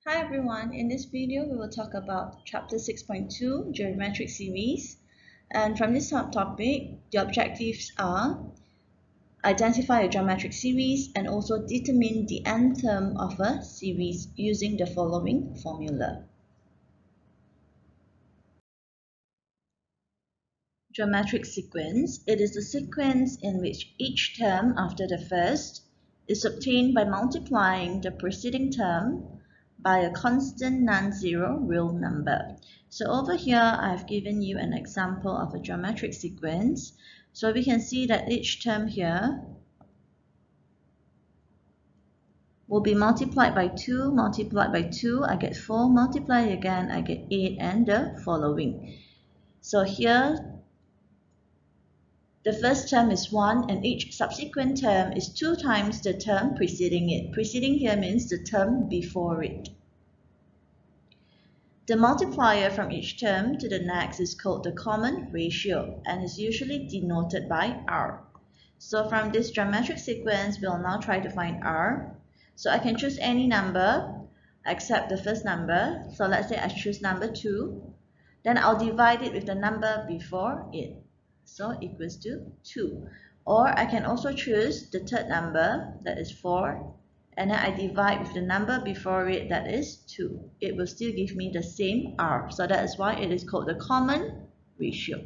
Hi everyone, in this video we will talk about chapter 6.2 geometric series, and from this topic the objectives are identify a geometric series and also determine the nth term of a series using the following formula. Geometric sequence. It is a sequence in which each term after the first is obtained by multiplying the preceding term by a constant non-zero real number. So over here, I've given you an example of a geometric sequence. So we can see that each term here will be multiplied by 2, multiplied by 2, I get 4, multiply again, I get 8, and the following. So here, the first term is 1 and each subsequent term is 2 times the term preceding it. Preceding here means the term before it. The multiplier from each term to the next is called the common ratio and is usually denoted by R. So from this geometric sequence, we'll now try to find R. So I can choose any number except the first number. So let's say I choose number 2. Then I'll divide it with the number before it. So equals to 2. Or I can also choose the third number, that is 4, and then I divide with the number before it, that is 2. It will still give me the same R. So that is why it is called the common ratio.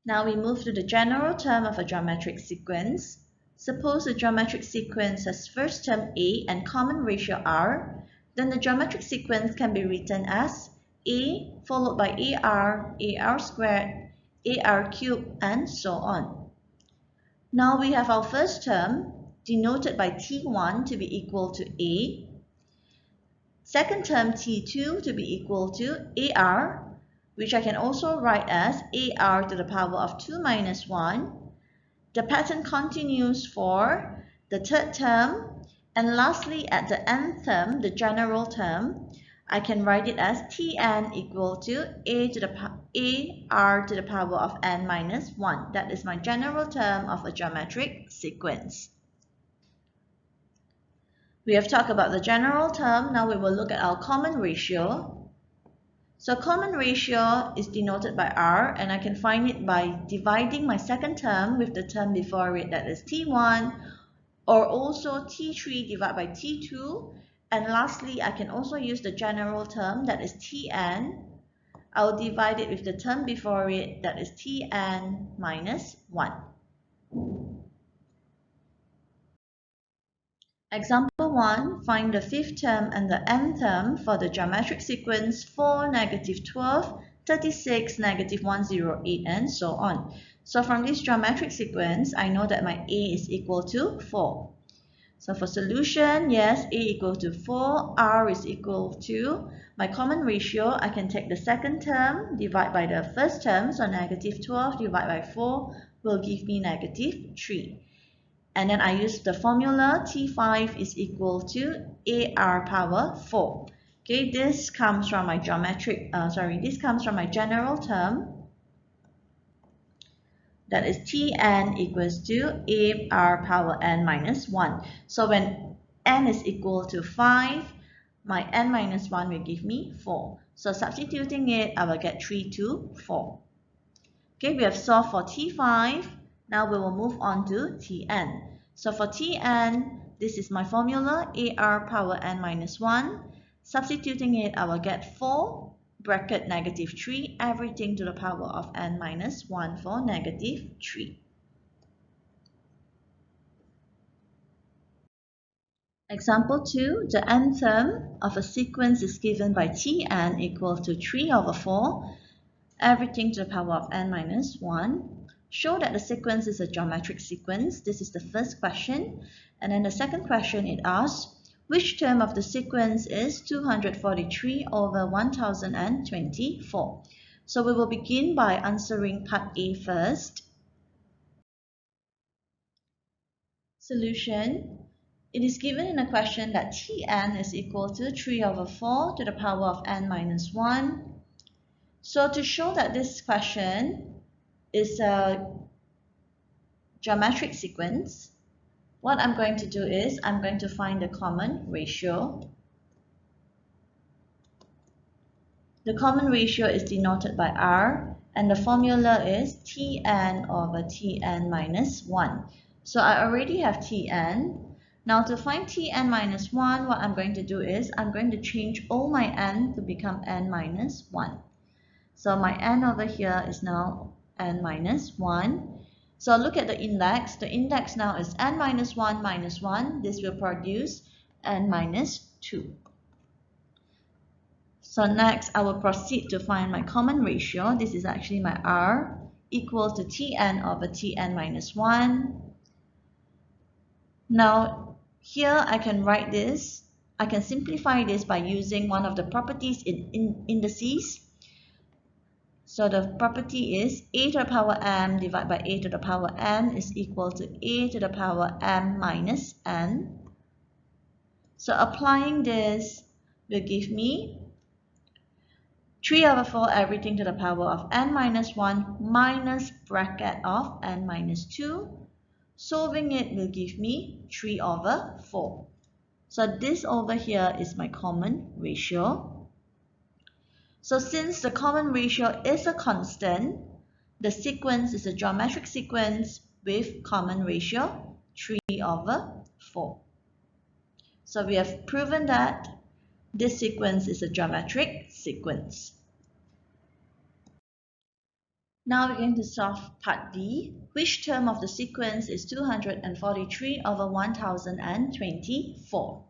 Now we move to the general term of a geometric sequence. Suppose the geometric sequence has first term A and common ratio R, then the geometric sequence can be written as A followed by AR, AR squared, AR cubed, and so on. Now we have our first term denoted by T1 to be equal to A, second term T2 to be equal to AR, which I can also write as AR to the power of 2 minus 1. The pattern continues for the third term, and lastly at the nth term, the general term, I can write it as Tn equal to AR to the power of n minus 1. That is my general term of a geometric sequence. We have talked about the general term. Now we will look at our common ratio. So common ratio is denoted by R, and I can find it by dividing my second term with the term before it, that is T1, or also T3 divided by T2. And lastly, I can also use the general term, that is Tn. I'll divide it with the term before it, that is Tn minus 1. Example 1, find the fifth term and the nth term for the geometric sequence 4, -12, 36, -108, and so on. So from this geometric sequence, I know that my A is equal to 4. So for solution, yes, A equals to 4, R is equal to my common ratio. I can take the second term, divide by the first term, so -12 divided by 4 will give me -3. And then I use the formula T5 is equal to AR power 4. Okay, this comes from my this comes from my general term. That is Tn equals to AR power n minus 1. So when n is equal to 5, my n minus 1 will give me 4. So substituting it, I will get 3 to 4. Okay, we have solved for T5. Now we will move on to Tn. So for Tn, this is my formula, AR power n minus 1. Substituting it, I will get 4 bracket -3, everything to the power of n minus 1 for -3. Example 2, the nth term of a sequence is given by Tn equal to 3/4, everything to the power of n minus 1. Show that the sequence is a geometric sequence. This is the first question. And then the second question, it asks, which term of the sequence is 243/1024? So we will begin by answering part A first. Solution. It is given in a question that Tn is equal to 3/4 to the power of n minus 1. So to show that this question is a geometric sequence, what I'm going to do is I'm going to find the common ratio. The common ratio is denoted by R, and the formula is Tn over Tn minus 1. So I already have Tn. Now to find Tn minus 1, what I'm going to do is I'm going to change all my n to become n minus 1. So my n over here is now n minus 1. So look at the index. The index now is n minus 1 minus 1. This will produce n minus 2. So next, I will proceed to find my common ratio. This is actually my R, equal to Tn over Tn minus 1. Now, here I can write this. I can simplify this by using one of the properties in indices. So the property is a to the power m divided by a to the power n is equal to a to the power m minus n. So applying this will give me 3 over 4 everything to the power of n minus 1 minus bracket of n minus 2. Solving it will give me 3 over 4. So this over here is my common ratio. So since the common ratio is a constant, the sequence is a geometric sequence with common ratio 3 over 4. So we have proven that this sequence is a geometric sequence. Now we're going to solve part B. Which term of the sequence is 243 over 1024?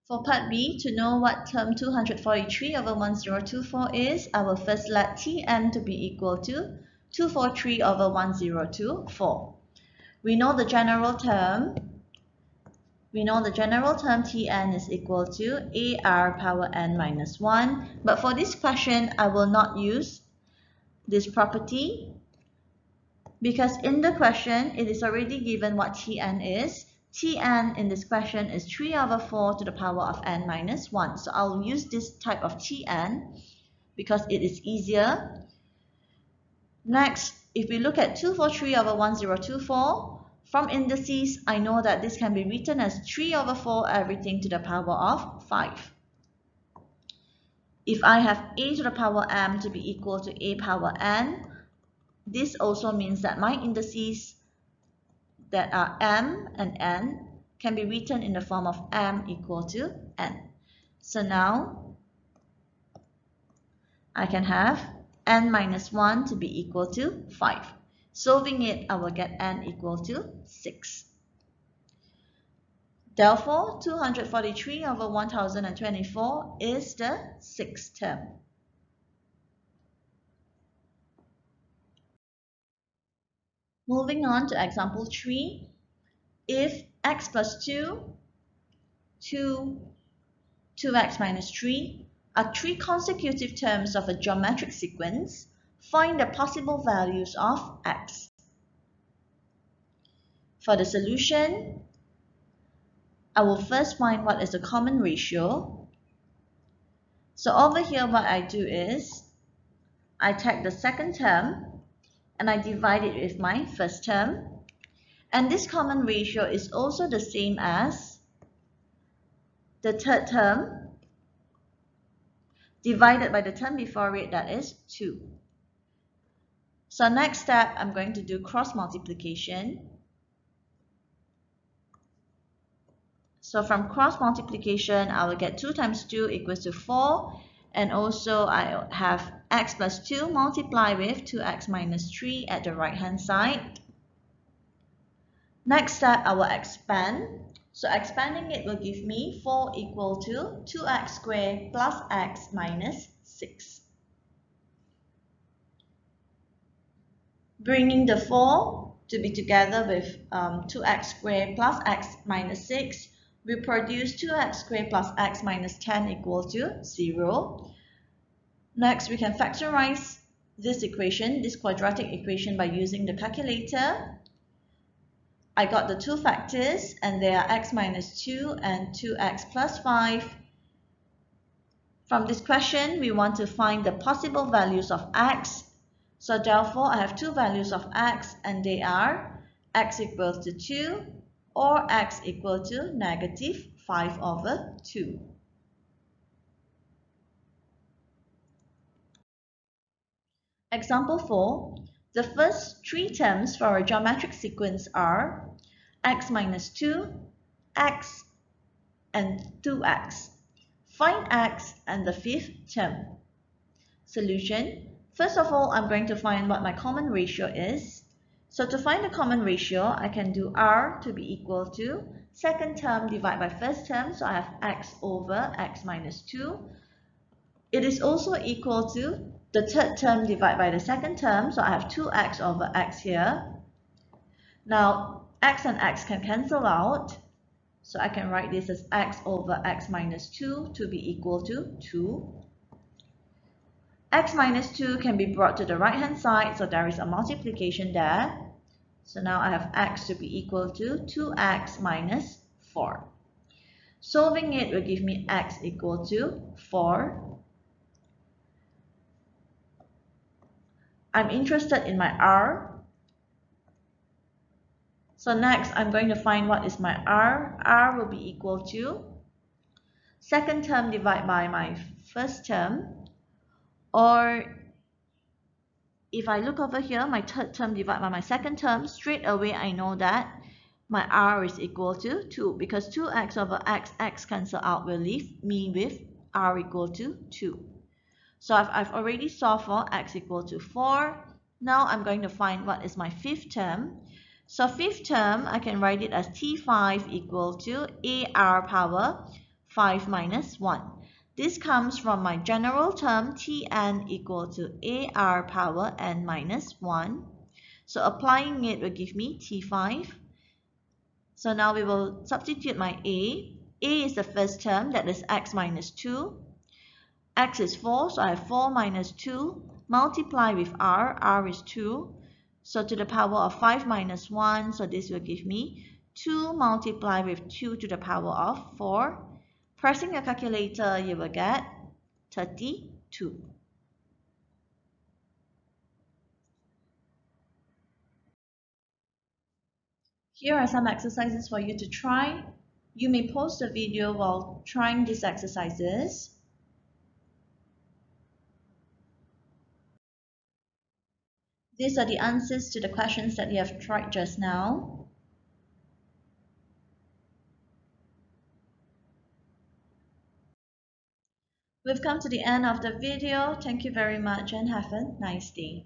For part B, to know what term 243 over 1024 is, I will first let Tn to be equal to 243 over 1024. We know the general term. Tn is equal to AR power n minus 1. But for this question, I will not use this property because in the question it is already given what Tn is. Tn in this question is 3 over 4 to the power of n minus 1. So I'll use this type of Tn because it is easier. Next, if we look at 243 over 1024, from indices I know that this can be written as 3 over 4 everything to the power of 5. If I have a to the power m to be equal to a power n, this also means that my indices that are m and n can be written in the form of m equal to n. So now I can have n minus 1 to be equal to 5. Solving it, I will get n equal to 6. Therefore, 243 over 1024 is the sixth term. Moving on to example 3. If x plus 2, 2x minus 3 are 3 consecutive terms of a geometric sequence, find the possible values of x. For the solution, I will first find what is the common ratio. So over here what I do is, I take the second term and I divide it with my first term. And this common ratio is also the same as the third term divided by the term before it, that is 2. So next step, I'm going to do cross multiplication. So from cross multiplication, I will get 2 times 2 equals to 4. And also I have x plus 2 multiplied with 2x minus 3 at the right hand side. Next step, I will expand. So expanding it will give me 4 equal to 2x squared plus x minus 6. Bringing the 4 to be together with 2x squared plus x minus 6, we produce 2x squared plus x minus 10 equal to 0. Next, we can factorize this equation, this quadratic equation, by using the calculator. I got the 2 factors, and they are x minus 2 and 2x plus 5. From this question, we want to find the possible values of x. So therefore, I have 2 values of x, and they are x equals to 2 or x equal to negative 5 over 2. Example 4. The first three terms for a geometric sequence are x minus 2, x, and 2x. Find x and the fifth term. Solution. First of all, I'm going to find what my common ratio is. So to find the common ratio, I can do r to be equal to second term divided by first term. So I have x over x minus 2. It is also equal to the third term divided by the second term. So I have 2x over x here. Now, x and x can cancel out. So I can write this as x over x minus 2 to be equal to 2. X minus 2 can be brought to the right hand side, so there is a multiplication there. So now I have x to be equal to 2x minus 4. Solving it will give me x equal to 4. I'm interested in my r. So next I'm going to find what is my r. R will be equal to second term divided by my first term, or if I look over here, my third term divided by my second term, straight away I know that my r is equal to 2 because 2x over x cancel out will leave me with r equal to 2. So I've already solved for x equal to 4. Now I'm going to find what is my fifth term. So fifth term, I can write it as t5 equal to ar power 5 minus 1. This comes from my general term Tn equal to ar power n minus 1. So applying it will give me T5. So now we will substitute my A. A is the first term, that is x minus 2. X is 4, so I have 4 minus 2. Multiply with r, r is 2. So to the power of 5 minus 1, so this will give me 2 multiplied with 2 to the power of 4. Pressing your calculator, you will get 32. Here are some exercises for you to try. You may pause the video while trying these exercises. These are the answers to the questions that you have tried just now. We've come to the end of the video. Thank you very much and have a nice day.